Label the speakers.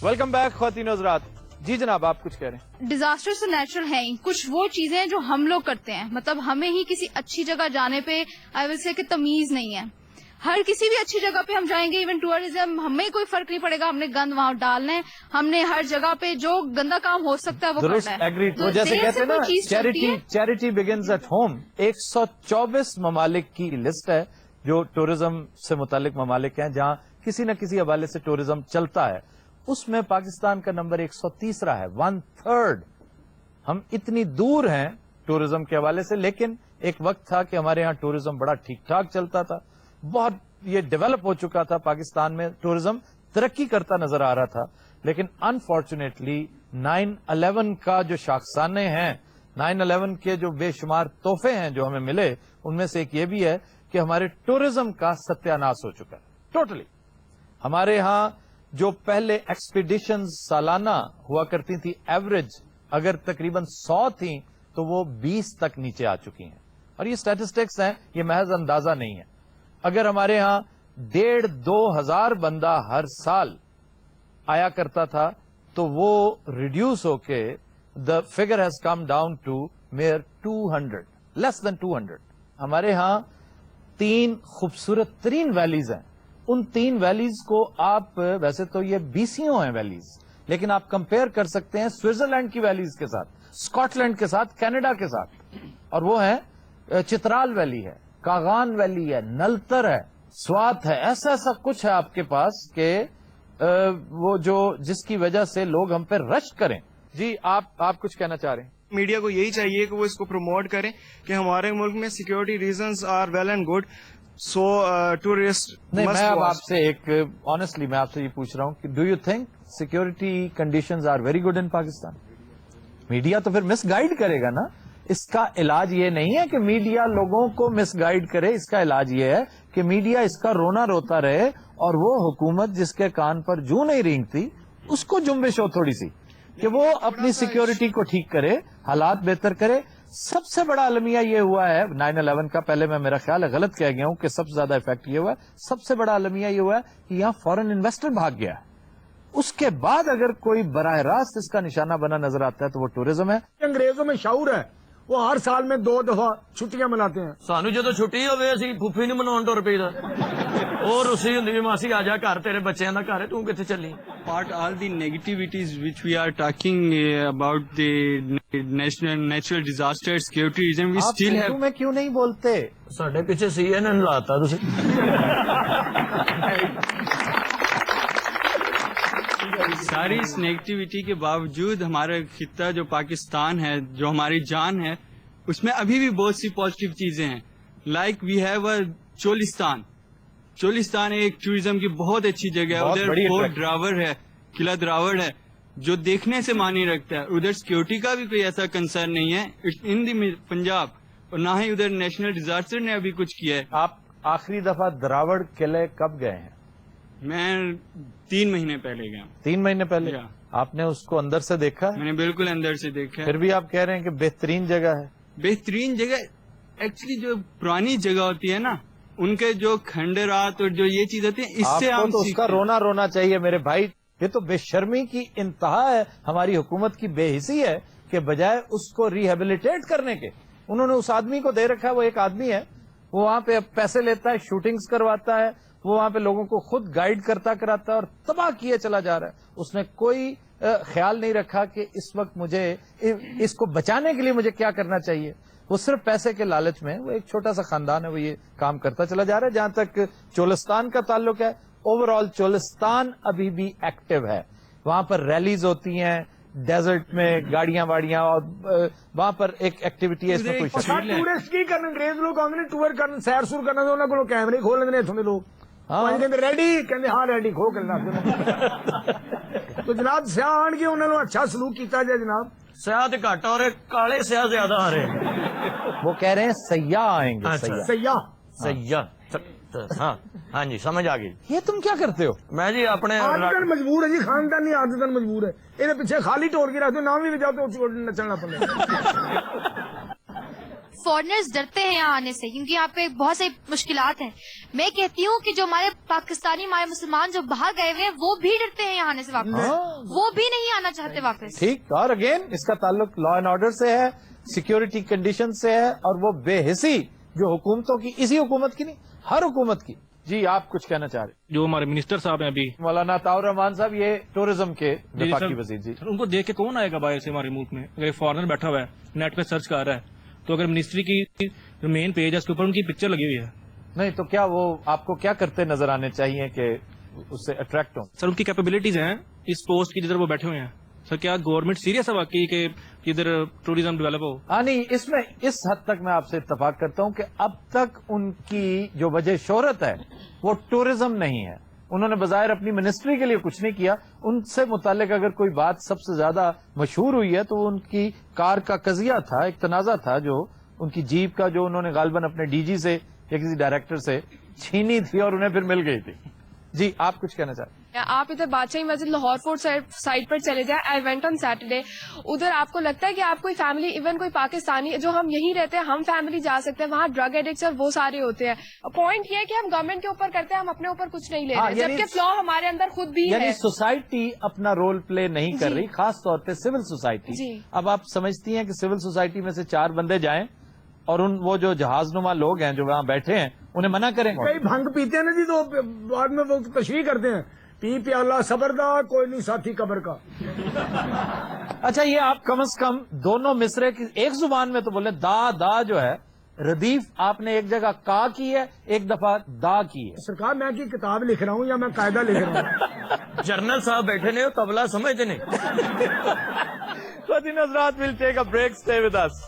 Speaker 1: Welcome back خواتین حضرات. جی جناب آپ کچھ کہہ رہے ہیں.
Speaker 2: ڈیزاسٹر تو نیچرل ہے ہی. کچھ وہ چیزیں ہیں جو ہم لوگ کرتے ہیں, مطلب ہمیں ہی کسی اچھی جگہ جانے پہ آئی ول سے کہ تمیز نہیں ہے. ہر کسی بھی اچھی جگہ پہ ہم جائیں گے, ایون ٹورزم, ہمیں کوئی فرق نہیں پڑے گا, ہم نے گند وہاں ڈالنا ہے, ہم نے ہر جگہ پہ جو گندا کام ہو سکتا ہے وہ
Speaker 1: درست
Speaker 2: کرنا ہے.
Speaker 1: ایگریڈ. وہ جیسے کہتے ہیں نا چیریٹی بگنز ایٹ ہوم. 124 ممالک کی لسٹ ہے جو ٹورزم سے متعلق ممالک ہیں جہاں کسی نہ کسی حوالے سے ٹورزم چلتا ہے. اس میں پاکستان کا نمبر 130 ہے, 1/3. ہم اتنی دور ہیں ٹورزم کے حوالے سے, لیکن ایک وقت تھا کہ ہمارے ہاں ٹورزم بڑا ٹھیک ٹھاک چلتا تھا, بہت یہ ڈیولپ ہو چکا تھا, پاکستان میں ٹورزم ترقی کرتا نظر آ رہا تھا. لیکن انفارچونیٹلی 9/11 کا جو شاخسانے ہیں, 9/11 کے جو بے شمار تحفے ہیں جو ہمیں ملے, ان میں سے ایک یہ بھی ہے کہ ہمارے ٹورزم کا ستیہ ناش ہو چکا ہے ٹوٹلی. ہمارے ہاں جو پہلے ایکسپیڈیشن سالانہ ہوا کرتی تھی, ایوریج اگر تقریباً 100 تھیں تو وہ 20 تک نیچے آ چکی ہیں. اور یہ سٹیٹسٹکس ہیں, یہ محض اندازہ نہیں ہے. اگر ہمارے ہاں 1,500-2 ہزار بندہ ہر سال آیا کرتا تھا تو وہ ریڈیوس ہو کے the figure has come down to mere 200, less than 200. ہمارے ہاں 3 خوبصورت ترین ویلیز ہیں. ان 3 ویلیز کو آپ, ویسے تو یہ BCO ہیں ویلیز, لیکن آپ کمپیئر کر سکتے ہیں سوئٹزرلینڈ کی ویلیز کے ساتھ, اسکاٹ لینڈ کے ساتھ, کینیڈا کے ساتھ. اور وہ ہیں چترال ویلی ہے, کاغان ویلی ہے, نلتر ہے, سوات ہے. ایسا ایسا کچھ ہے آپ کے پاس کہ وہ جو جس کی وجہ سے لوگ ہم پہ رشک کریں. جی آپ کچھ کہنا چاہ رہے ہیں.
Speaker 3: میڈیا کو یہی چاہیے کہ وہ اس کو پروموٹ کریں کہ ہمارے ملک میں security reasons are well and good, so tourist.
Speaker 1: نہیں, میں اب آپ سے ایک آنےسٹلی میں آپ سے یہ پوچھ رہا ہوں کہ do you think security conditions are very good in Pakistan? Media تو پھر مس گائیڈ کرے گا نا. اس کا علاج یہ نہیں ہے کہ میڈیا لوگوں کو مس گائیڈ کرے, اس کا علاج یہ ہے کہ میڈیا اس کا رونا روتا رہے, اور وہ حکومت جس کے کان پر جوں نہیں رینگتی اس کو جنبش ہو تھوڑی سی کہ وہ اپنی سیکورٹی کو ٹھیک کرے, حالات بہتر کرے. سب سے بڑا المیہ یہ ہوا ہے 9/11 کا, پہلے میں میرا خیال ہے غلط کہہ گیا ہوں کہ سب سے زیادہ افیکٹ یہ ہوا ہے, سب سے بڑا المیہ یہ ہوا ہے کہ یہاں فورن انویسٹر بھاگ گیا ہے. اس کے بعد اگر کوئی براہ راست اس کا نشانہ بنا نظر آتا ہے تو وہ ٹورزم ہے.
Speaker 4: انگریزوں میں شعور ہے, وہ ہر سال میں 2 دفعہ چھٹیاں مناتے ہیں.
Speaker 5: سانو جدو چھٹی ہوئے اسی پھوپھی نہیں مناؤ ٹر پی اور اسی ہوں ماسی آ جا گھر, تیرے بچیاں دا گھر ہے, تو کتنے چلی.
Speaker 3: Apart all the negativities which we are talking about the natural disasters, security reason, we
Speaker 1: آپ
Speaker 3: still have.
Speaker 1: اردو میں کیوں نہیں بولتے؟
Speaker 5: سڈے پیچھے CNN لاتا تھی.
Speaker 3: ساری اس نیگیٹیوٹی کے باوجود ہمارا خطہ جو پاکستان ہے, جو ہماری جان ہے, اس میں ابھی بھی بہت سی پازیٹیو چیزیں ہیں. Like we have a Cholistan. Cholistan ایک ٹوریزم کی بہت اچھی جگہ ہے. ادھر فورٹ ڈراور ہے, قلعہ دراوڑ ہے, جو دیکھنے سے معنی رکھتا ہے. ادھر سیکورٹی کا بھی کوئی ایسا کنسرن نہیں ہے ان دی پنجاب, اور نہ ہی ادھر نیشنل ڈیزاسٹر نے ابھی کچھ کیا ہے.
Speaker 1: آپ آخری دفعہ دراوڑ قلعے کب گئے ہیں؟
Speaker 3: میں 3 مہینے پہلے گیا.
Speaker 1: 3 مہینے پہلے. آپ نے اس کو اندر سے دیکھا؟
Speaker 3: میں نے بالکل اندر سے دیکھا.
Speaker 1: پھر بھی آپ کہہ رہے ہیں کہ بہترین جگہ ہے.
Speaker 3: بہترین جگہ ایکچولی جو پرانی جگہ ہوتی ہے نا, ان کے جو کھنڈرات اور جو یہ چیز ہوتی ہے, اس سے
Speaker 1: آپ کو تو اس کا رونا چاہیے میرے بھائی. یہ تو بے شرمی کی انتہا ہے, ہماری حکومت کی بے حسی ہے کہ بجائے اس کو ریہیبلیٹیٹ کرنے کے, انہوں نے اس آدمی کو دے رکھا ہے. وہ ایک آدمی ہے, وہ وہاں پہ پیسے لیتا ہے, شوٹنگز کرواتا ہے, وہ وہاں پہ لوگوں کو خود گائیڈ کراتا ہے اور تباہ کیے چلا جا رہا ہے. اس نے کوئی خیال نہیں رکھا کہ اس وقت مجھے اس کو بچانے کے لیے مجھے کیا کرنا چاہیے. وہ صرف پیسے کے لالچ میں, وہ ایک چھوٹا سا خاندان ہے, وہ یہ کام کرتا چلا جا رہا ہے. جہاں تک چولستان کا تعلق ہے, اوور آل چولستان ابھی بھی ایکٹیو ہے. وہاں پر ریلیز ہوتی ہیں ڈیزرٹ میں, گاڑیاں واڑیاں, اور وہاں پر ایک ایکٹیویٹی ہے, اس میں کوئی شک نہیں.
Speaker 4: ٹورسٹ کی کرنے انگریز لوگ آتے ٹور کرنے, سیر سور کرنا, انہوں کو کیمرے کھول لیں اتنے لوگ. ریڈی کہ ہاں ریڈی کھو کرنا. تو جناب سیاح آن کے انہوں نے اچھا سلوک کیتا جائے جناب.
Speaker 5: سیاح تو گھٹ آ رہے, کالے سیاح زیادہ آ رہے.
Speaker 1: وہ کہہ رہے ہیں سیاح آئیں گے.
Speaker 4: سیاح
Speaker 5: ہاں جی, سمجھ آ گئی.
Speaker 1: یہ تم کیا کرتے ہو؟
Speaker 5: میں جی اپنے
Speaker 4: آدتن مجبور ہے جی, خاندان نہیں آدتن مجبور ہے. یہ پیچھے خالی ٹور کے رکھتے نام بھی بجاؤ تو نچن لگ پڑے.
Speaker 6: فارنرز ڈرتے ہیں یہاں آنے سے کیونکہ یہاں پہ بہت سی مشکلات ہیں. میں کہتی ہوں کہ جو ہمارے پاکستانی ہمارے مسلمان جو باہر گئے ہوئے ہیں وہ بھی ڈرتے ہیں یہاں آنے سے واپس, وہ بھی نہیں آنا چاہتے واپس.
Speaker 1: ٹھیک, اور اگین اس کا تعلق لا اینڈ آرڈر سے ہے, سیکیورٹی کنڈیشن سے ہے, اور وہ بے حسی جو حکومتوں کی, اسی حکومت کی نہیں ہر حکومت کی. جی آپ کچھ کہنا چاہ رہے ہیں؟
Speaker 7: جو ہمارے منسٹر صاحب ہیں ابھی,
Speaker 1: مولانا عطاء الرحمان صاحب, یہ ٹورزم کے وفاقی وزیر. جی
Speaker 7: ان کو دیکھ کے کون آئے گا باہر سے ہمارے ملک میں؟ اگر فارنر بیٹھا ہوا ہے نیٹ پہ سرچ کر رہا ہے تو اگر منسٹری کی مین پیج ہے اس کے اوپر ان کی پکچر لگی ہوئی ہے,
Speaker 1: نہیں تو کیا وہ آپ کو کیا کرتے نظر آنے چاہیے کہ اس سے اٹریکٹ ہوں؟
Speaker 7: سر ان کی کیپیبلٹیز ہیں اس پوسٹ کی جدھر وہ بیٹھے ہوئے ہیں. سر کیا گورنمنٹ سیریس ہے واقعی کہ ادھر ٹوریزم ڈیولپ ہو؟
Speaker 1: ہاں نہیں, اس میں اس حد تک میں آپ سے اتفاق کرتا ہوں کہ اب تک ان کی جو وجہ شہرت ہے وہ ٹورزم نہیں ہے. انہوں نے بظاہر اپنی منسٹری کے لیے کچھ نہیں کیا. ان سے متعلق اگر کوئی بات سب سے زیادہ مشہور ہوئی ہے تو وہ ان کی کار کا قضیہ تھا, ایک تنازع تھا جو ان کی جیپ کا, جو انہوں نے غالباً اپنے ڈی جی سے یا کسی ڈائریکٹر سے چھینی تھی اور انہیں پھر مل گئی تھی. جی آپ کچھ کہنا چاہتے ہیں؟
Speaker 8: آپ ادھر بادشاہی مسجد لاہور فورٹ سائڈ پر چلے جائیں. I went on Saturday. ادھر آپ کو لگتا ہے کہ آپ کوئی فیملی, ایون کوئی پاکستانی جو ہم یہیں رہتے ہیں, ہم فیملی جا سکتے ہیں وہاں. ڈرگ ایڈکٹس اور وہ سارے ہوتے ہیں. پوائنٹ یہ ہے کہ ہم گورنمنٹ کے اوپر کرتے ہیں, ہم اپنے اوپر کچھ نہیں لے رہے, جبکہ فلا ہمارے اندر خود بھی ہے.
Speaker 1: یعنی سوسائٹی اپنا رول پلے نہیں کر رہی, خاص طور پہ سول سوسائٹی. اب آپ سمجھتی ہیں کہ سول سوسائٹی میں سے 4 بندے جائیں اور وہ جو جہاز نما لوگ ہیں جو وہاں بیٹھے ہیں انہیں منع کریں گے؟
Speaker 4: کئی بھنگ پیتے ہیں نا جی, تو بعد میں وہ تشریح کرتے ہیں, پی پیالہ صبر دا کوئی نہیں ساتھی قبر کا.
Speaker 1: اچھا یہ آپ کم از کم دونوں مصرے کی ایک زبان میں تو بولے. دا جو ہے ردیف آپ نے ایک جگہ کا کی ہے, ایک دفعہ دا کی ہے.
Speaker 4: سرکار میں کی کتاب لکھ رہا ہوں یا میں قاعدہ لکھ رہا ہوں؟
Speaker 5: جنرل صاحب بیٹھے نے تبلا سمجھتے نہیں.
Speaker 1: So, حضرات, we'll take a break. Stay with us.